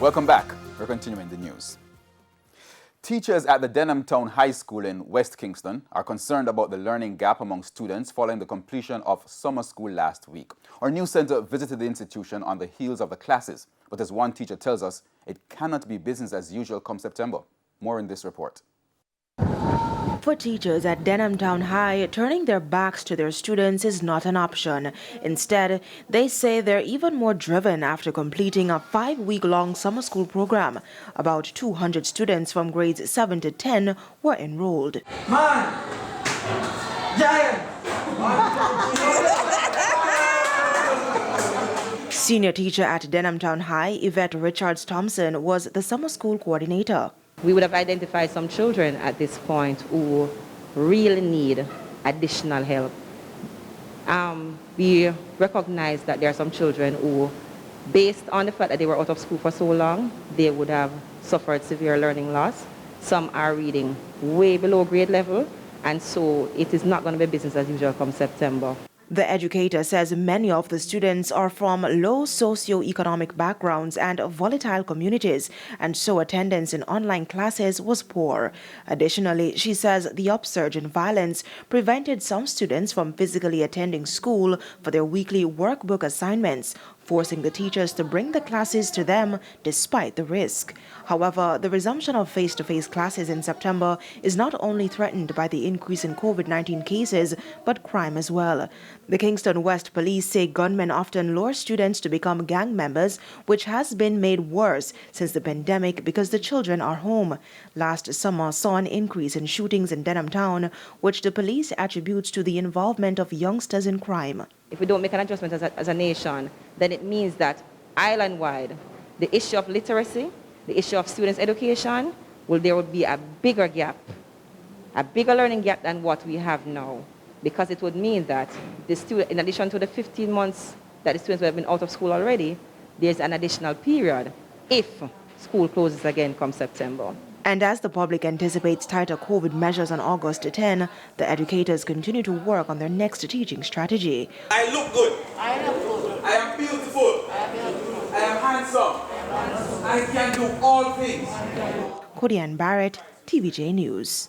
Welcome back. We're continuing the news. Teachers at the Denham Town High School in West Kingston are concerned about the learning gap among students following the completion of summer school last week. Our news center visited the institution on the heels of the classes, but as one teacher tells us, it cannot be business as usual come September. More in this report. For teachers at Denham Town High, turning their backs to their students is not an option. Instead, they say they're even more driven after completing a 5-week-long summer school program. About 200 students from grades 7 to 10 were enrolled. Man! Giant! Senior teacher at Denham Town High, Yvette Richards-Thompson, was the summer school coordinator. We would have identified some children at this point who really need additional help. We recognize that there are some children who, based on the fact that they were out of school for so long, they would have suffered severe learning loss. Some are reading way below grade level, and so it is not going to be business as usual come September. The educator says many of the students are from low socio-economic backgrounds and volatile communities, and so attendance in online classes was poor. Additionally, she says the upsurge in violence prevented some students from physically attending school for their weekly workbook assignments, forcing the teachers to bring the classes to them despite the risk. However, the resumption of face-to-face classes in September is not only threatened by the increase in COVID-19 cases, but crime as well. The Kingston West Police say gunmen often lure students to become gang members, which has been made worse since the pandemic because the children are home. Last summer saw an increase in shootings in Denham Town, which the police attributes to the involvement of youngsters in crime. If we don't make an adjustment as a nation, then it means that island-wide, the issue of literacy, the issue of students' education, there will be a bigger gap, a bigger learning gap than what we have now. Because it would mean that the student, in addition to the 15 months that the students would have been out of school already, there's an additional period if school closes again come September. And as the public anticipates tighter COVID measures on August 10, the educators continue to work on their next teaching strategy. I look good. I look good. I am beautiful. I am beautiful. I am handsome. I can do all things. Kodian Barrett, TVJ News.